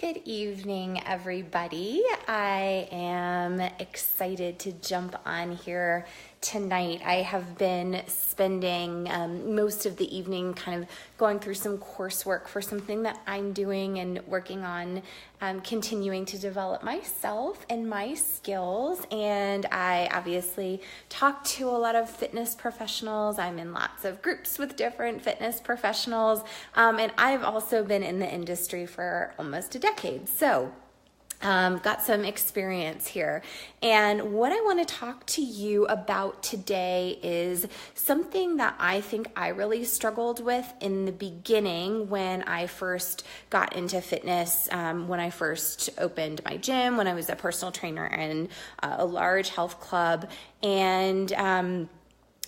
Good evening, everybody. I am excited to jump on here tonight. I have been spending most of the evening kind of going through some coursework for something that I'm doing and working on continuing to develop myself and my skills. And I obviously talk to a lot of fitness professionals. I'm in lots of groups with different fitness professionals. And I've also been in the industry for almost a decade. So got some experience here. And what I want to talk to you about today is something that I think I really struggled with in the beginning when I first got into fitness, when I first opened my gym, when I was a personal trainer in a large health club. And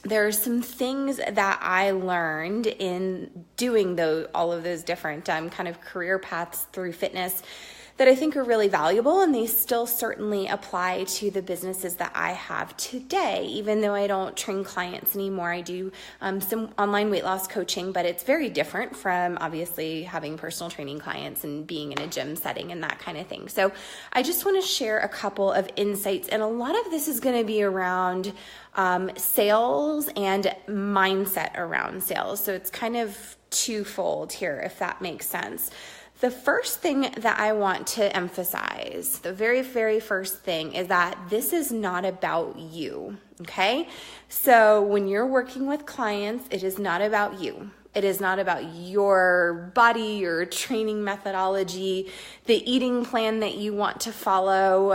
there are some things that I learned in doing all of those different kind of career paths through fitness that I think are really valuable, and they still certainly apply to the businesses that I have today. Even though I don't train clients anymore, I do some online weight loss coaching, but it's very different from obviously having personal training clients and being in a gym setting and that kind of thing. So I just want to share a couple of insights, and a lot of this is going to be around sales and mindset around sales. So it's kind of twofold here, if that makes sense. The first thing that I want to emphasize, the very, very first thing, is that this is not about you, okay? So when you're working with clients, it is not about you. It is not about your body, your training methodology, the eating plan that you want to follow.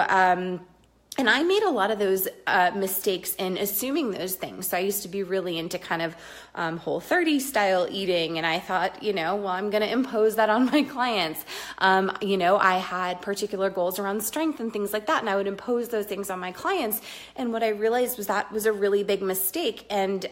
And I made a lot of those mistakes in assuming those things. So I used to be really into kind of Whole30 style eating. And I thought, I'm going to impose that on my clients. I had particular goals around strength and things like that. And I would impose those things on my clients. And what I realized was that was a really big mistake. And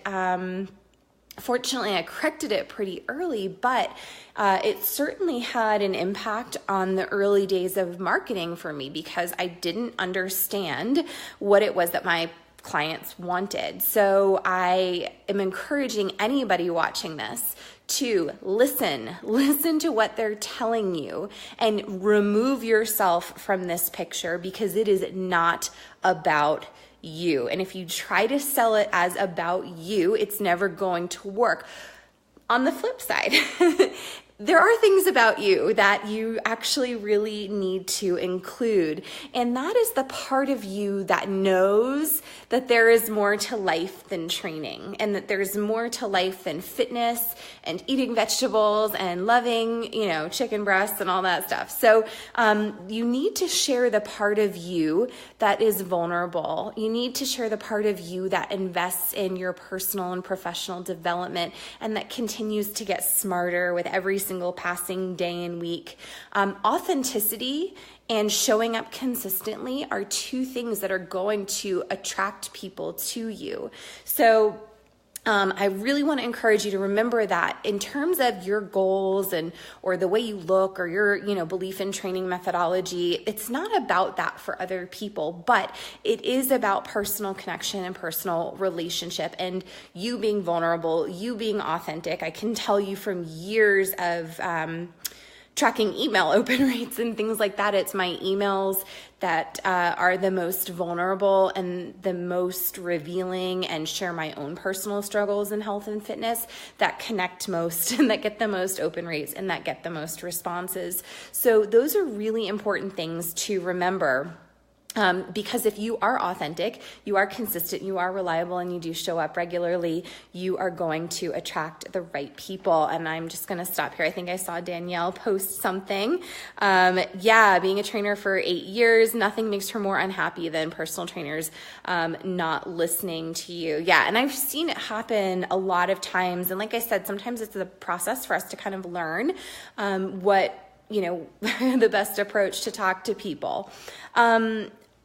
fortunately, I corrected it pretty early, but it certainly had an impact on the early days of marketing for me because I didn't understand what it was that my clients wanted. So I am encouraging anybody watching this to listen to what they're telling you and remove yourself from this picture because it is not about you. And if you try to sell it as about you, it's never going to work. On the flip side, there are things about you that you actually really need to include. And that is the part of you that knows that there is more to life than training and that there's more to life than fitness and eating vegetables and loving, chicken breasts and all that stuff. So you need to share the part of you that is vulnerable. You need to share the part of you that invests in your personal and professional development and that continues to get smarter with every single passing day and week. Authenticity and showing up consistently are two things that are going to attract people to you. So I really want to encourage you to remember that in terms of your goals or the way you look or your, belief in training methodology, it's not about that for other people, but it is about personal connection and personal relationship and you being vulnerable, you being authentic. I can tell you from years of, tracking email open rates and things like that. It's my emails that are the most vulnerable and the most revealing and share my own personal struggles in health and fitness that connect most and that get the most open rates and that get the most responses. So those are really important things to remember. Because if you are authentic, you are consistent, you are reliable, and you do show up regularly, you are going to attract the right people. And I'm just going to stop here. I think I saw Danielle post something. Being a trainer for 8 years, nothing makes her more unhappy than personal trainers not listening to you. Yeah, and I've seen it happen a lot of times. And like I said, sometimes it's a process for us to kind of learn what the best approach to talk to people.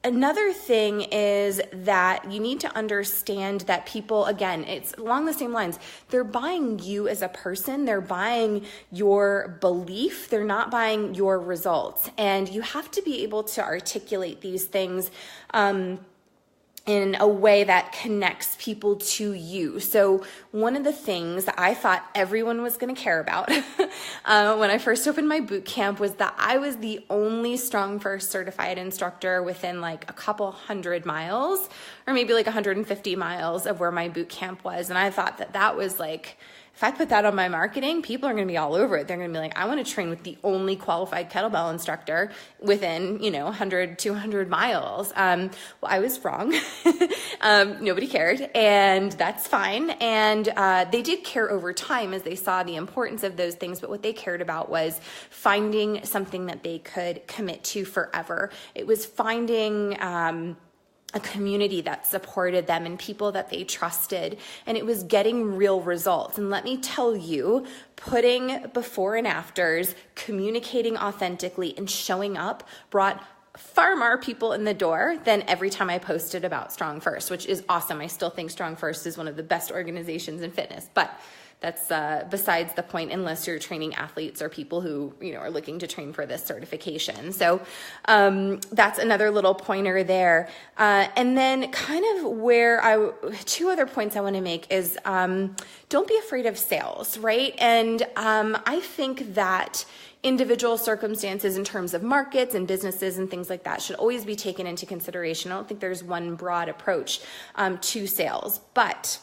Another thing is that you need to understand that people, again, it's along the same lines. They're buying you as a person. They're buying your belief. They're not buying your results. And you have to be able to articulate these things in a way that connects people to you. So one of the things that I thought everyone was going to care about when I first opened my boot camp was that I was the only Strong First certified instructor within like a couple 100 miles, or maybe like 150 miles of where my boot camp was. And I thought that that was like, if I put that on my marketing, people are going to be all over it. They're going to be like, I want to train with the only qualified kettlebell instructor within, 100, 200 miles. Well, I was wrong. Nobody cared, and that's fine. And they did care over time as they saw the importance of those things. But what they cared about was finding something that they could commit to forever. It was finding a community that supported them and people that they trusted, and it was getting real results. And let me tell you, putting before and afters, communicating authentically, and showing up brought far more people in the door than every time I posted about Strong First, which is awesome. I still think Strong First is one of the best organizations in fitness, but that's besides the point, unless you're training athletes or people who, are looking to train for this certification. So that's another little pointer there. And then kind of two other points I want to make is don't be afraid of sales, right? And I think that individual circumstances in terms of markets and businesses and things like that should always be taken into consideration. I don't think there's one broad approach to sales, but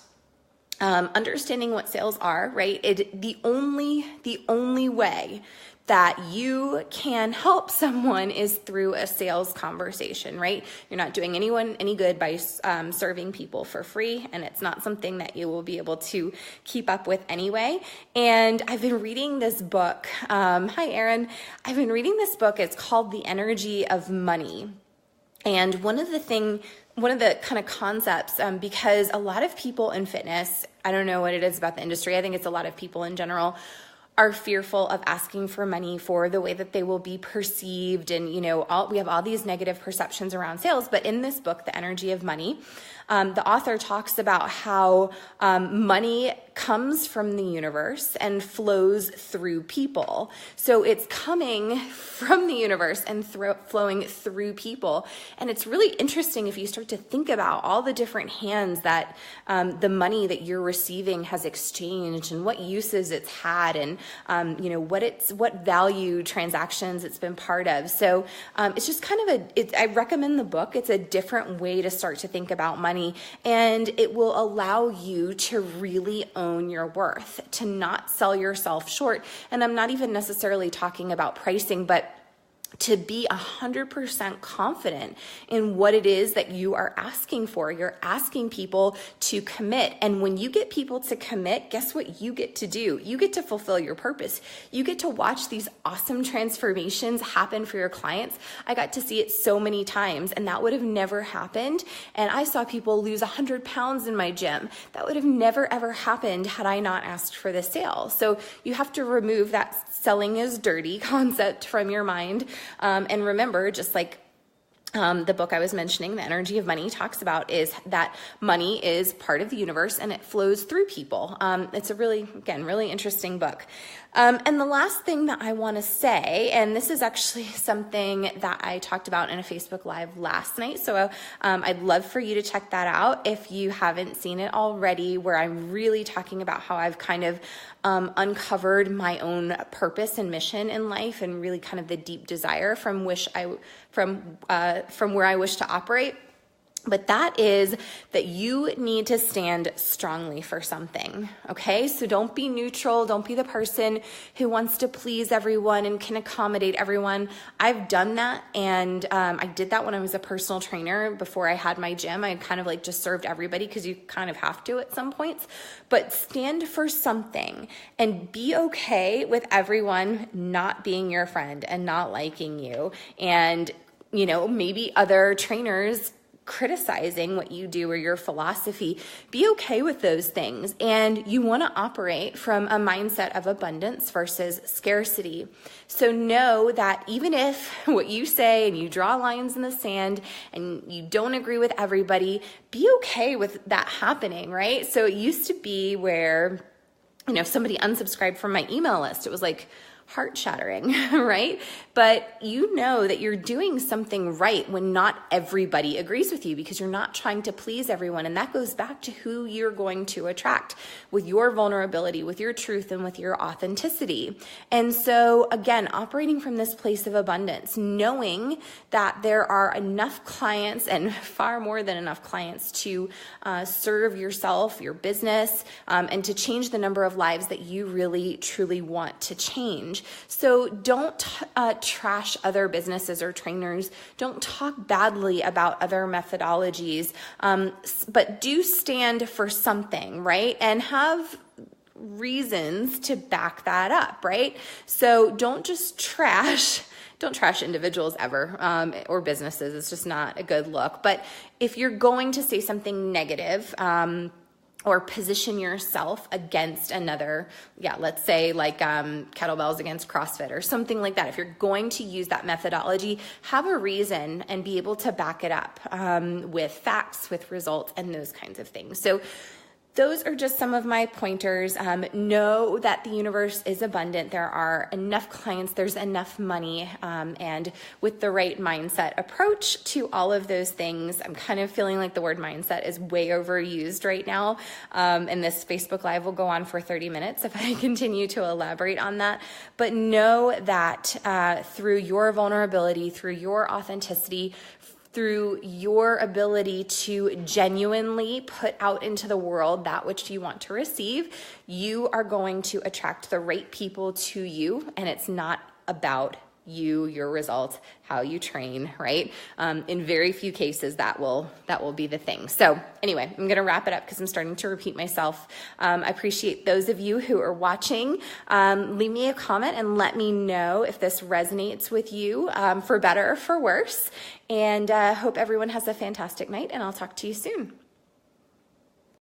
understanding what sales are, right? The only way that you can help someone is through a sales conversation, right? You're not doing anyone any good by serving people for free, and it's not something that you will be able to keep up with anyway. And I've been reading this book. Hi, Erin. I've been reading this book. It's called The Energy of Money. And one of the kind of concepts, because a lot of people in fitness, I don't know what it is about the industry, I think it's a lot of people in general, are fearful of asking for money for the way that they will be perceived. And, we have all these negative perceptions around sales. But in this book, The Energy of Money, the author talks about how money comes from the universe and flows through people. So it's coming from the universe and flowing through people. And it's really interesting if you start to think about all the different hands that the money that you're receiving has exchanged and what uses it's had, and what value transactions it's been part of. So it's just kind of I recommend the book. It's a different way to start to think about money, and it will allow you to really own your worth, to not sell yourself short. And I'm not even necessarily talking about pricing, but to be 100% confident in what it is that you are asking for. You're asking people to commit. And when you get people to commit, guess what you get to do? You get to fulfill your purpose. You get to watch these awesome transformations happen for your clients. I got to see it so many times, and that would have never happened. And I saw people lose 100 pounds in my gym. That would have never, ever happened had I not asked for the sale. So you have to remove that selling is dirty concept from your mind. And remember, just like the book I was mentioning, The Energy of Money, talks about, is that money is part of the universe and it flows through people. It's a really interesting book. And the last thing that I want to say, and this is actually something that I talked about in a Facebook Live last night, so I'd love for you to check that out if you haven't seen it already, where I'm really talking about how I've kind of uncovered my own purpose and mission in life, and really kind of the deep desire from where I wish to operate. But that is that you need to stand strongly for something, okay? So don't be neutral. Don't be the person who wants to please everyone and can accommodate everyone. I've done that, and I did that when I was a personal trainer before I had my gym. I kind of like just served everybody, because you kind of have to at some points. But stand for something and be okay with everyone not being your friend and not liking you, and maybe other trainers criticizing what you do or your philosophy. Be okay with those things. And you want to operate from a mindset of abundance versus scarcity. So know that even if what you say and you draw lines in the sand and you don't agree with everybody, be okay with that happening, right? So it used to be where, if somebody unsubscribed from my email list, it was like heart-shattering, right? But you know that you're doing something right when not everybody agrees with you, because you're not trying to please everyone. And that goes back to who you're going to attract with your vulnerability, with your truth, and with your authenticity. And so again, operating from this place of abundance, knowing that there are enough clients, and far more than enough clients, to serve yourself, your business, and to change the number of lives that you really, truly want to change. So don't trash other businesses or trainers. Don't talk badly about other methodologies, but do stand for something, right? And have reasons to back that up, right? So don't trash individuals ever, or businesses. It's just not a good look. But if you're going to say something negative, or position yourself against another, let's say like kettlebells against CrossFit or something like that. If you're going to use that methodology, have a reason and be able to back it up with facts, with results, and those kinds of things. So those are just some of my pointers. Know that the universe is abundant. There are enough clients, there's enough money, and with the right mindset approach to all of those things. I'm kind of feeling like the word mindset is way overused right now, and this Facebook Live will go on for 30 minutes if I continue to elaborate on that. But know that through your vulnerability, through your authenticity, through your ability to genuinely put out into the world that which you want to receive, you are going to attract the right people to you. And it's not about you, your results, how you train, right? In very few cases, that will be the thing. So anyway, I'm going to wrap it up because I'm starting to repeat myself. I appreciate those of you who are watching. Leave me a comment and let me know if this resonates with you, for better or for worse. And hope everyone has a fantastic night, and I'll talk to you soon.